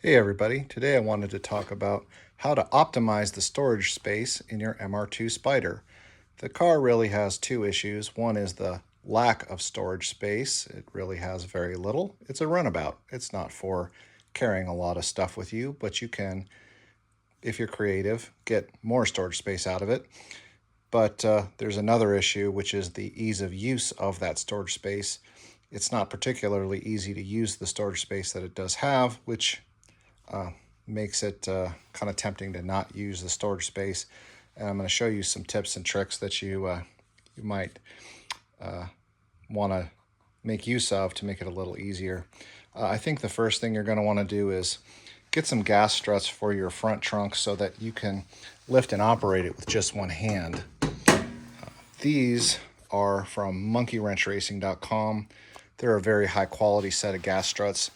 Hey everybody, today I wanted to talk about how to optimize the storage space in your MR2 Spyder. The car really has two issues. One is the lack of storage space. It really has very little. It's a runabout. It's not for carrying a lot of stuff with you, but you can, if you're creative, get more storage space out of it. But there's another issue, which is the ease of use of that storage space. It's not particularly easy to use the storage space that it does have, which makes it kind of tempting to not use the storage space. And I'm going to show you some tips and tricks that you might want to make use of to make it a little easier. I think the first thing you're going to want to do is get some gas struts for your front trunk so that you can lift and operate it with just one hand. These are from monkeywrenchracing.com. They're a very high quality set of gas struts.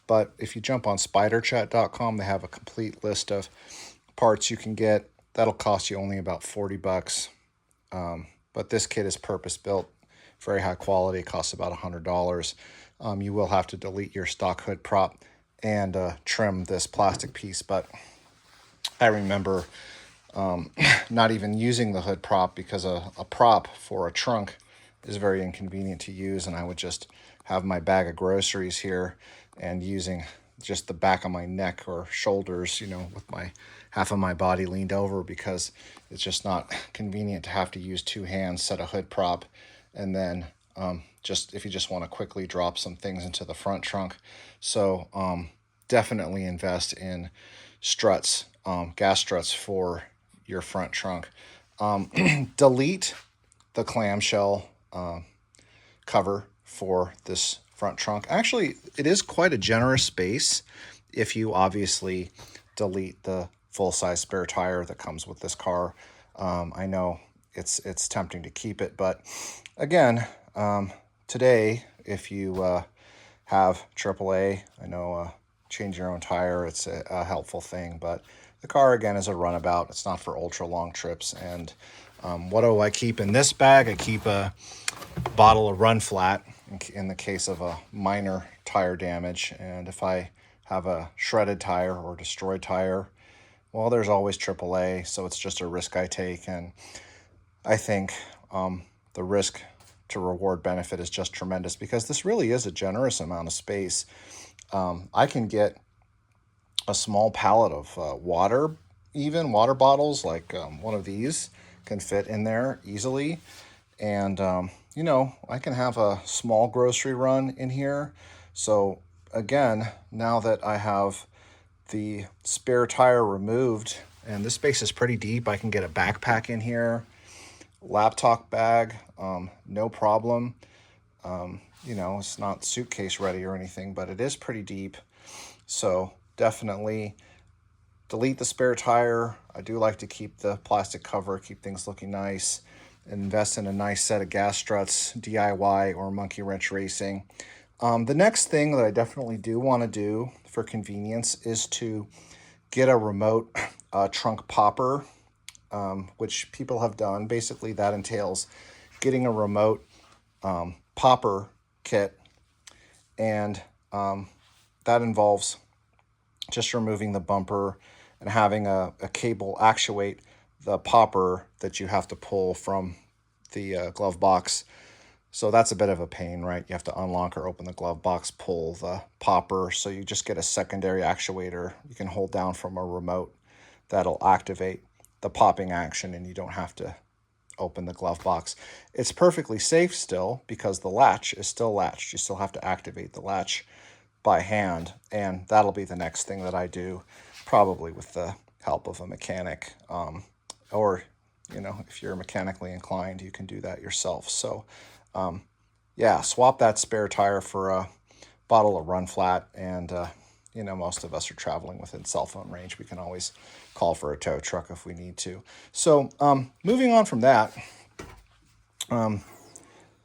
But if you jump on spiderchat.com, they have a complete list of parts you can get. That'll cost you only about 40 bucks. But this kit is purpose built, very high quality. It costs about $100. You will have to delete your stock hood prop and trim this plastic piece. But I remember not even using the hood prop because a prop for a trunk is very inconvenient to use, and I would just have my bag of groceries here and using just the back of my neck or shoulders, with my half of my body leaned over, because it's just not convenient to have to use two hands, set a hood prop, and then just if you just want to quickly drop some things into the front trunk. So definitely invest in struts, gas struts for your front trunk. Delete the clamshell cover for this front trunk. Actually, it is quite a generous space if you obviously delete the full-size spare tire that comes with this car. I know it's tempting to keep it, but again, today, if you have AAA, I know change your own tire, it's a helpful thing, but the car, again, is a runabout. It's not for ultra long trips. And what do I keep in this bag? I keep a bottle of Run Flat in the case of a minor tire damage. And if I have a shredded tire or destroyed tire, well, there's always AAA, so it's just a risk I take. And I think the risk to reward benefit is just tremendous, because this really is a generous amount of space. I can get a small pallet of water bottles, like one of these can fit in there easily. And, I can have a small grocery run in here. So again, now that I have the spare tire removed, and this space is pretty deep, I can get a backpack in here, laptop bag, no problem. It's not suitcase ready or anything, but it is pretty deep. So definitely delete the spare tire. I do like to keep the plastic cover, keep things looking nice. Invest in a nice set of gas struts, DIY or Monkey Wrench Racing. The next thing that I definitely do want to do for convenience is to get a remote trunk popper, which people have done. Basically, that entails getting a remote popper kit, and that involves just removing the bumper and having a cable actuate the popper that you have to pull from the glove box. So that's a bit of a pain, right? You have to unlock or open the glove box, pull the popper. So you just get a secondary actuator you can hold down from a remote that'll activate the popping action, and you don't have to open the glove box. It's perfectly safe still, because the latch is still latched. You still have to activate the latch by hand, and that'll be the next thing that I do, probably with the help of a mechanic, or if you're mechanically inclined, you can do that yourself. So yeah, swap that spare tire for a bottle of Run Flat, and most of us are traveling within cell phone range. We can always call for a tow truck if we need to. So moving on from that,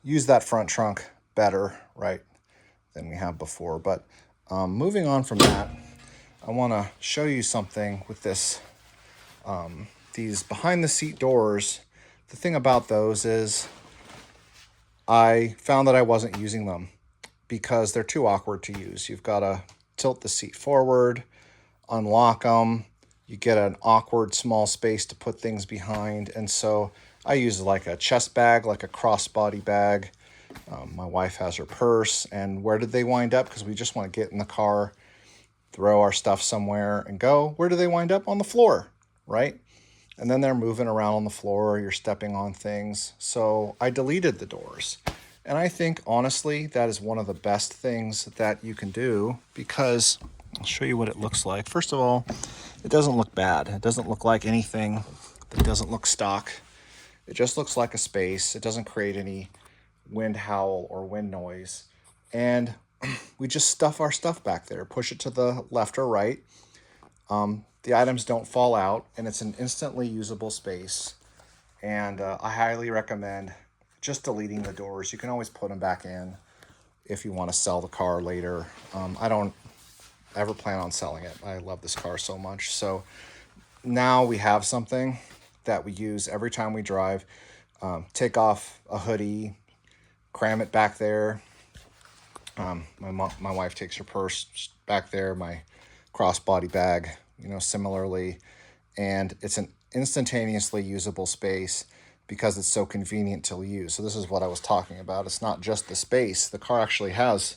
use that front trunk better, right, than we have before. But moving on from that, I want to show you something with this. These behind the seat doors. The thing about those is I found that I wasn't using them because they're too awkward to use. You've got to tilt the seat forward, unlock them. You get an awkward small space to put things behind. And so I use like a chest bag, like a crossbody bag. My wife has her purse. And where did they wind up? Because we just want to get in the car, throw our stuff somewhere and go. Where do they wind up? On the floor, right? And then they're moving around on the floor. You're stepping on things. So I deleted the doors. And I think, honestly, that is one of the best things that you can do, because I'll show you what it looks like. First of all, it doesn't look bad. It doesn't look like anything that doesn't look stock. It just looks like a space. It doesn't create any wind howl or wind noise. And we just stuff our stuff back there, push it to the left or right. The items don't fall out, and it's an instantly usable space. And I highly recommend just deleting the doors. You can always put them back in if you want to sell the car later. I don't ever plan on selling it. I love this car so much. So now we have something that we use every time we drive. Take off a hoodie, cram it back there. My wife takes her purse back there, my crossbody bag, similarly. And it's an instantaneously usable space because it's so convenient to use. So this is what I was talking about. It's not just the space. The car actually has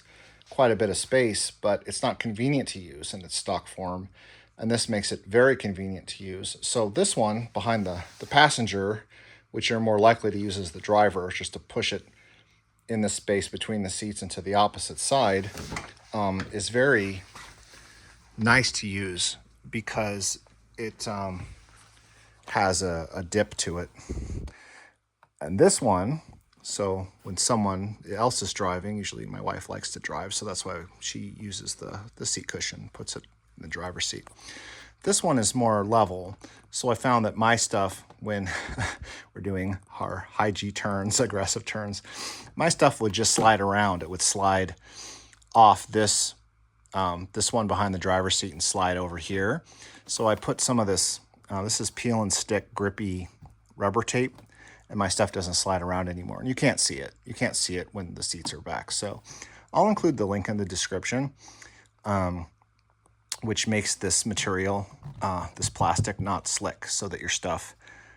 quite a bit of space, but it's not convenient to use in its stock form. And this makes it very convenient to use. So this one behind the passenger, which you're more likely to use as the driver, is just to push it in the space between the seats and to the opposite side, is very nice to use because it has a dip to it. And this one, so when someone else is driving, usually my wife likes to drive, so that's why she uses the seat cushion, puts it in the driver's seat. This one is more level, so I found that my stuff, when we're doing our high G turns, aggressive turns, my stuff would just slide around. It would slide off this one behind the driver's seat and slide over here. So I put some of this, this is peel and stick grippy rubber tape, and my stuff doesn't slide around anymore. And you can't see it. You can't see it when the seats are back. So I'll include the link in the description, which makes this material, this plastic, not slick so that your stuff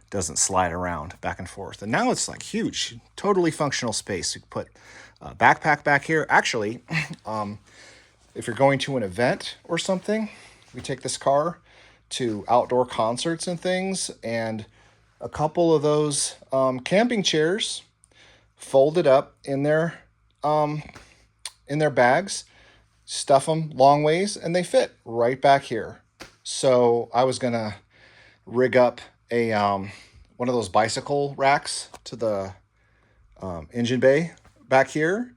doesn't slide around back and forth. And now it's like huge, totally functional space. You can put a backpack back here. Actually, if you're going to an event or something, we take this car to outdoor concerts and things, and a couple of those camping chairs folded up in their bags, stuff them long ways, and they fit right back here. So I was gonna rig up a one of those bicycle racks to the engine bay back here,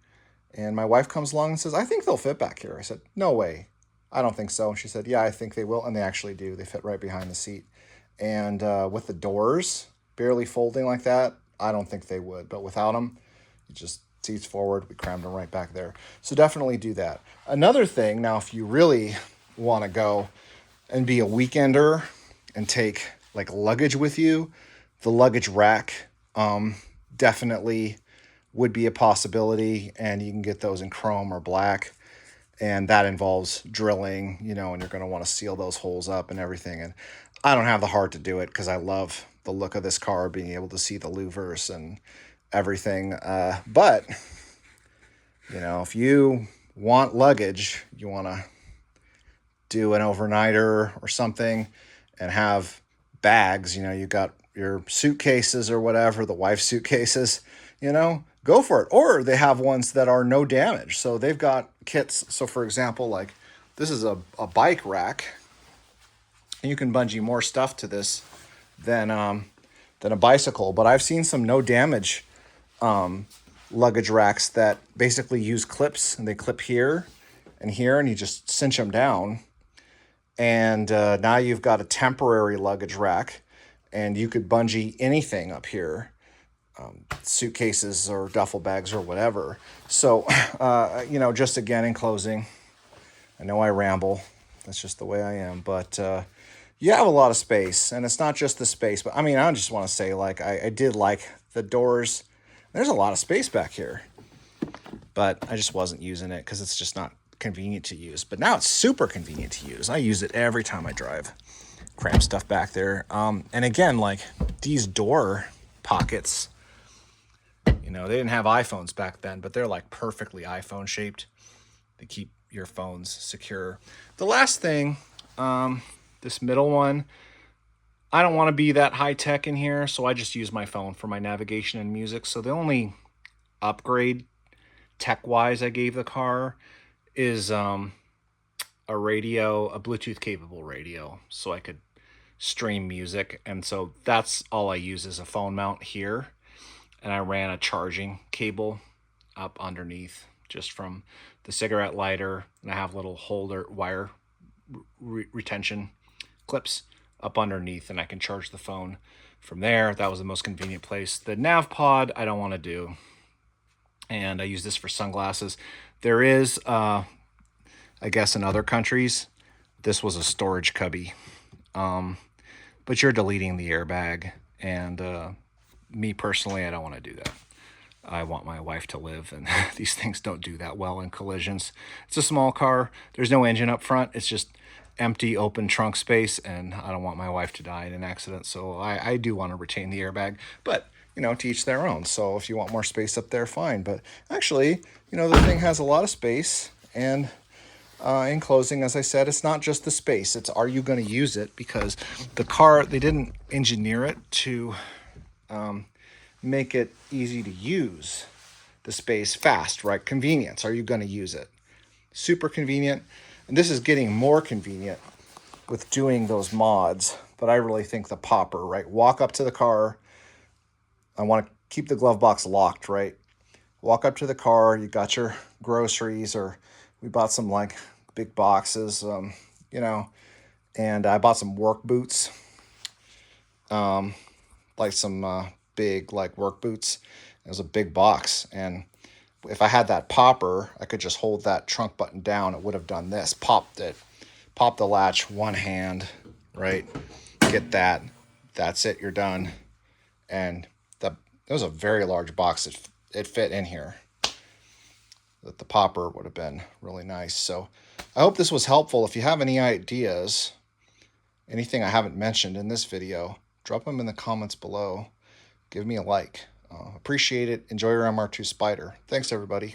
and my wife comes along and says, "I think they'll fit back here." I said, "No way, I don't think so." And she said, "Yeah, I think they will," and they actually do. They fit right behind the seat. And with the doors barely folding like that, I don't think they would. But without them, it just seats forward, we crammed them right back there. So definitely do that. Another thing, now if you really want to go and be a weekender and take like luggage with you, the luggage rack definitely would be a possibility, and you can get those in chrome or black. And that involves drilling, and you're going to want to seal those holes up and everything. And I don't have the heart to do it because I love the look of this car, being able to see the louvers and everything. But, if you want luggage, you want to do an overnighter or something and have bags, you got your suitcases or whatever, the wife's suitcases, go for it. Or they have ones that are no damage. So they've got kits. So for example, like this is a bike rack, and you can bungee more stuff to this than a bicycle. But I've seen some no damage luggage racks that basically use clips, and they clip here and here, and you just cinch them down. And now you've got a temporary luggage rack, and you could bungee anything up here. Suitcases or duffel bags or whatever. So, just again in closing, I know I ramble. That's just the way I am. But you have a lot of space, and it's not just the space. But I just want to say, like, I did like the doors. There's a lot of space back here, but I just wasn't using it because it's just not convenient to use, but now it's super convenient to use. I use it every time I drive. Cram stuff back there. And again, like these door pockets, you know, they didn't have iPhones back then, but they're like perfectly iPhone shaped. They keep your phones secure. The last thing, this middle one, I don't want to be that high tech in here, so I just use my phone for my navigation and music. So the only upgrade tech-wise I gave the car is a radio, a Bluetooth capable radio, so I could stream music. And so that's all I use is a phone mount here. And I ran a charging cable up underneath just from the cigarette lighter. And I have little holder wire retention clips up underneath, and I can charge the phone from there. That was the most convenient place. The nav pod I don't want to do, and I use this for sunglasses. There is I guess in other countries this was a storage cubby, but you're deleting the airbag, and me personally, I don't want to do that. I want my wife to live, and these things don't do that well in collisions. It's a small car. There's no engine up front. It's just empty, open trunk space, and I don't want my wife to die in an accident. So I do want to retain the airbag, but, you know, to each their own. So if you want more space up there, fine. But actually, you know, the thing has a lot of space. And in closing, as I said, it's not just the space. It's, are you going to use it? Because the car, they didn't engineer it to make it easy to use the space fast, right? Convenience. Are you going to use it? Super convenient. And this is getting more convenient with doing those mods. But I really think the popper, right? Walk up to the car. I want to keep the glove box locked, right? Walk up to the car. You got your groceries, or we bought some like big boxes, you know, and I bought some work boots, like some big like work boots. It was a big box, and if I had that popper, I could just hold that trunk button down. It would have done this. Popped it. Pop the latch, one hand, right? Get that. That's it. You're done. And it was a very large box. It fit in here. That the popper would have been really nice. So I hope this was helpful. If you have any ideas, anything I haven't mentioned in this video, drop them in the comments below. Give me a like. Appreciate it. Enjoy your MR2 Spyder. Thanks, everybody.